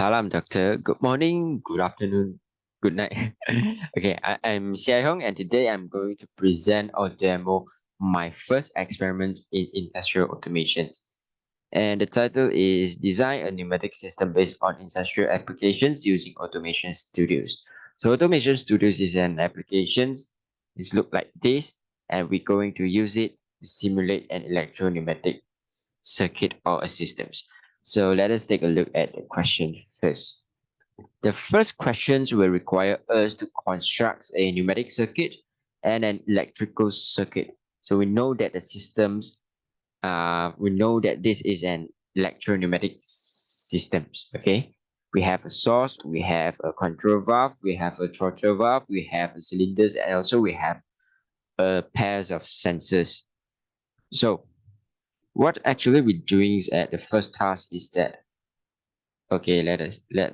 Salam, doctor. Good morning, good afternoon, good night. Okay, I'm Xiai Hong, and today I'm going to present or demo my first experiments in industrial automations. And the title is Design a Pneumatic System Based on Industrial Applications Using Automation Studios. So Automation Studios is an application. It's look like this, and we're going to use it to simulate an electro-pneumatic circuit or a systems. So let us take a look at the question first. The first questions will require us to construct a pneumatic circuit and an electrical circuit. So we know that the systems, we know that this is an electro-pneumatic systems, okay? We have a source, we have a control valve, we have a throttle valve, we have cylinders, and also we have pairs of sensors. So what actually we're doing is at the first task is that, okay, let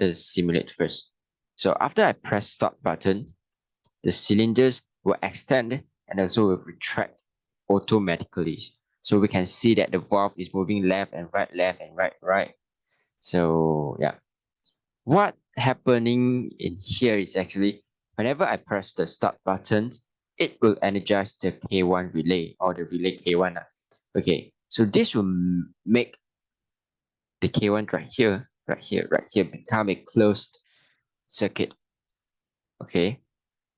us simulate first. So after I press stop button, the cylinders will extend and also will retract automatically. So we can see that the valve is moving left and right, right. So yeah, what happening in here is actually whenever I press the start button, it will energize the K1 relay or the relay K1. Okay, so this will make the K1 right here become a closed circuit. Okay,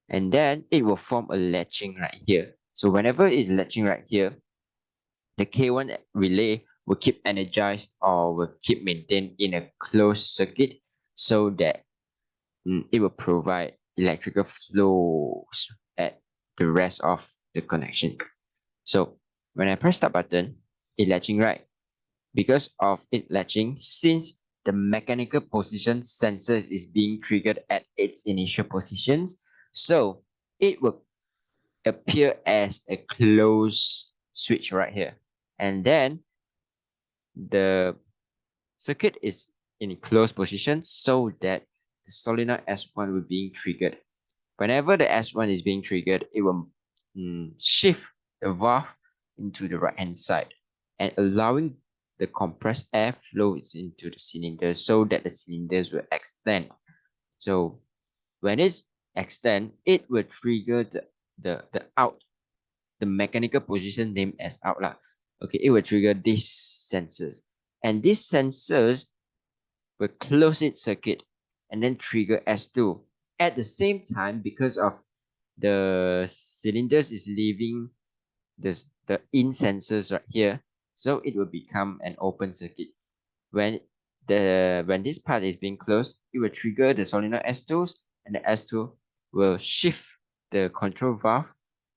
and then it will form a latching right here. So whenever it's latching right here, the K1 relay will keep energized or will keep maintained in a closed circuit so that it will provide electrical flows at the rest of the connection. So when I press that button, it latching right. Because of it latching, since the mechanical position sensors is being triggered at its initial positions, so it will appear as a closed switch right here. And then the circuit is in closed position so that the solenoid S1 will be triggered. Whenever the S1 is being triggered, it will shift the valve into the right hand side and allowing the compressed air flows into the cylinder so that the cylinders will extend. So when it's extend, it will trigger the out, the mechanical position named as out lah. Okay, it will trigger these sensors. And these sensors will close its circuit and then trigger S2. At the same time, because of the cylinders is leaving the in sensors right here, so it will become an open circuit. When this part is being closed, it will trigger the solenoid S2s, and the S2 will shift the control valve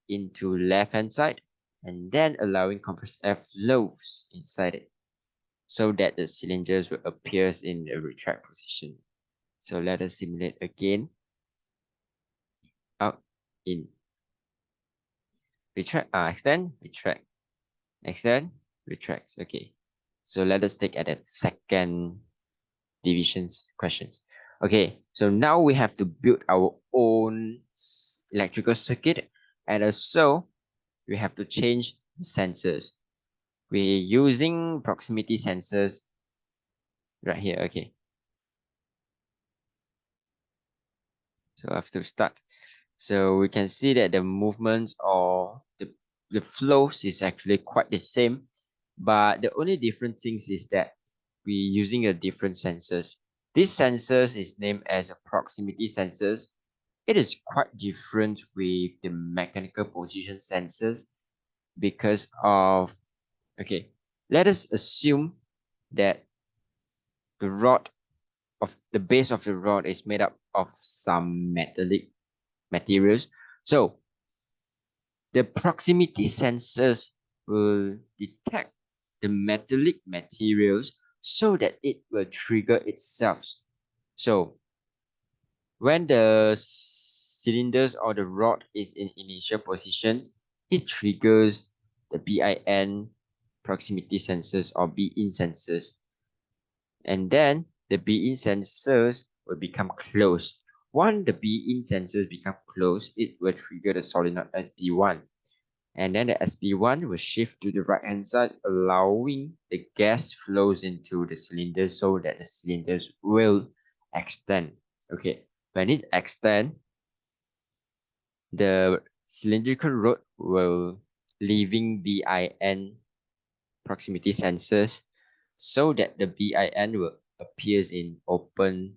into left hand side and then allowing compressed air flows inside it so that the cylinders will appear in the retract position. So let us simulate again. Out, in, retract, extend, retract, extend, retract. Okay. So let us take at the second divisions questions. Okay, so now we have to build our own electrical circuit, and also we have to change the sensors. We're using proximity sensors right here. Okay, so I have to start. So we can see that the movements or the flows is actually quite the same, but the only different things is that we're using a different sensors. This sensors is named as a proximity sensors. It is quite different with the mechanical position sensors because of, okay, let us assume that the rod of the base of the rod is made up of some metallic materials. So the proximity sensors will detect the metallic materials so that it will trigger itself. So when the cylinders or the rod is in initial positions, it triggers the BIN proximity sensors or BIN sensors. And then the BIN sensors will become closed. Once the BIN sensors become closed, it will trigger the solenoid SB1. And then the SB1 will shift to the right hand side, allowing the gas flows into the cylinder so that the cylinders will extend. Okay, when it extend, the cylindrical rod will leaving BIN proximity sensors so that the BIN will appears in open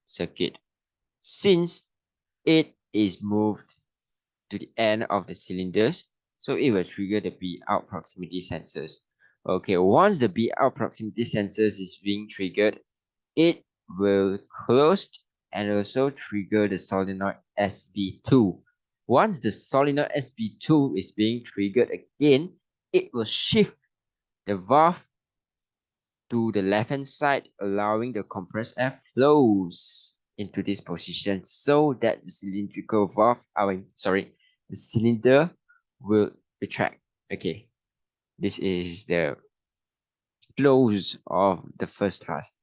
circuit. Since it is moved to the end of the cylinders, so it will trigger the B out proximity sensors. Okay, once the B out proximity sensors is being triggered, it will close and also trigger the solenoid SB2. Once the solenoid SB2 is being triggered again, it will shift the valve to the left hand side, allowing the compressed air flows into this position so that the cylindrical valve, the cylinder will retract. Okay, this is the close of the first task.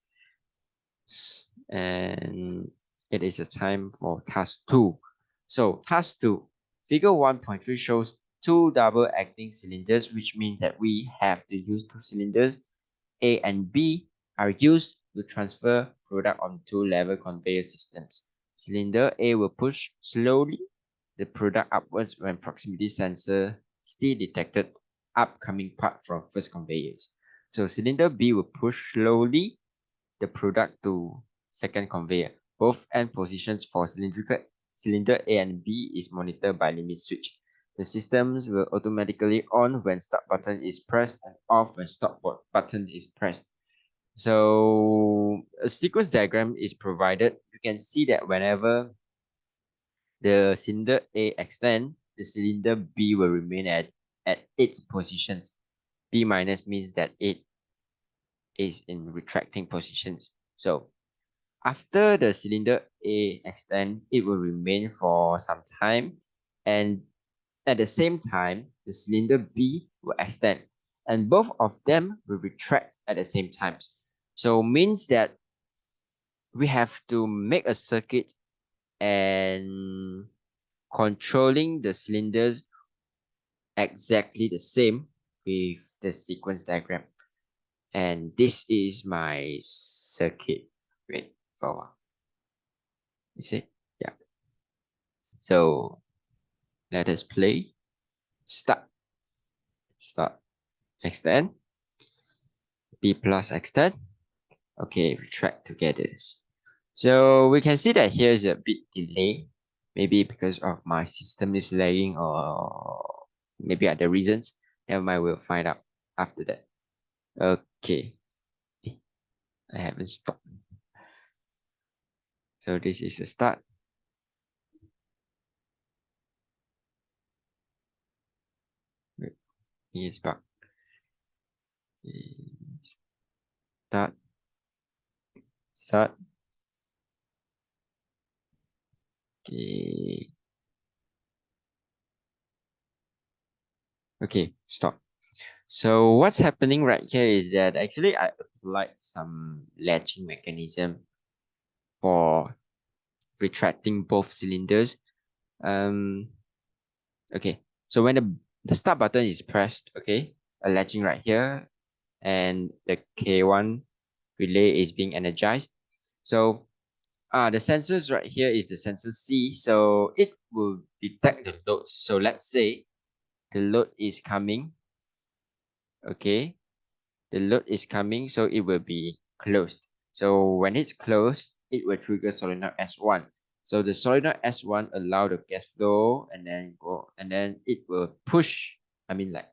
And it is a time for task 2. So task 2, figure 1.3 shows two double acting cylinders, which means that we have to use two cylinders. A and B are used to transfer product on two level conveyor systems. Cylinder A will push slowly the product upwards when proximity sensor still detected upcoming part from first conveyors. So cylinder B will push slowly the product to second conveyor. Both end positions for cylinder A and B is monitored by limit switch. The systems will automatically on when start button is pressed and off when stop button is pressed. So a sequence diagram is provided. You can see that whenever the cylinder A extend, the cylinder B will remain at its positions. B minus means that it is in retracting positions. So after the cylinder A extend, it will remain for some time, and at the same time, the cylinder B will extend, and both of them will retract at the same time. So means that we have to make a circuit and controlling the cylinders exactly the same with the sequence diagram. And this is my circuit. Wait for a while. Is it? Yeah. So let us play. Start. Start. Extend. B plus extend. Okay, retract together. So we can see that here is a bit delay. Maybe because of my system is lagging or maybe other reasons. Never mind, we'll find out after that. Okay. I haven't stopped. So this is the start. Wait, here's back. Start. Start. Okay. Okay, stop. So what's happening right here is that actually I applied some latching mechanism for retracting both cylinders. Okay, so when the start button is pressed, okay, a latching right here, and the K1 relay is being energized. So the sensors right here is the sensor C, so it will detect the loads. So let's say the load is coming, okay, the load is coming, so it will be closed. So when it's closed, it will trigger solenoid S1. So the solenoid S1 allow the gas flow and then go, and then it will push, I mean like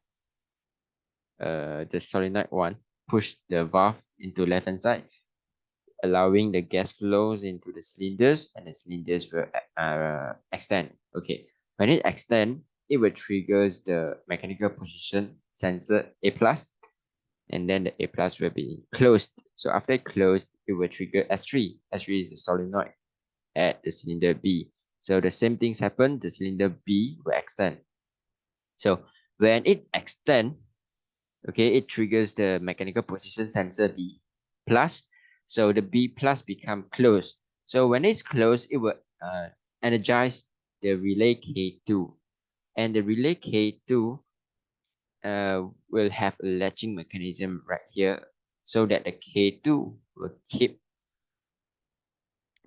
the solenoid one push the valve into left hand side, allowing the gas flows into the cylinders, and the cylinders will extend. Okay, when it extend, it will triggers the mechanical position sensor A plus, and then the A plus will be closed. So after closed, it will trigger S3. S3 is the solenoid at the cylinder B. So the same things happen, the cylinder B will extend. So when it extend, okay, it triggers the mechanical position sensor B plus. So the B plus become closed. So when it's closed, it will energize the relay K2. And the relay K2 will have a latching mechanism right here so that the K2 will keep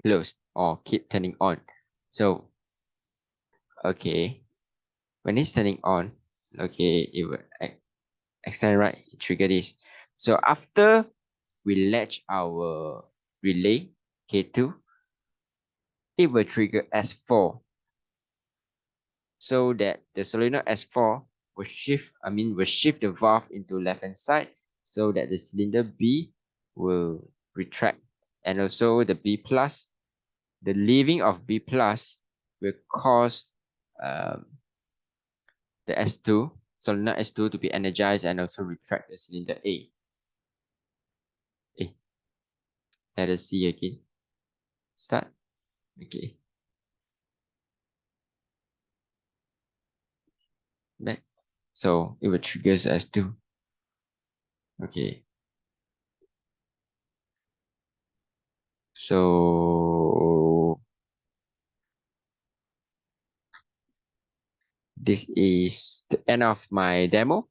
closed or keep turning on. So, okay, when it's turning on, okay, it will extend right, trigger this. So after we latch our relay K2, it will trigger S4 so that the solenoid S4 will shift the valve into left hand side so that the cylinder B will retract. And also the B plus, the leaving of B plus will cause um, the S2, solenoid S2 to be energized and also retract the cylinder A. Let us see again. Start. Okay. Back. So it will trigger S2. Okay. So this is the end of my demo.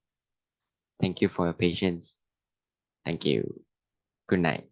Thank you for your patience. Thank you. Good night.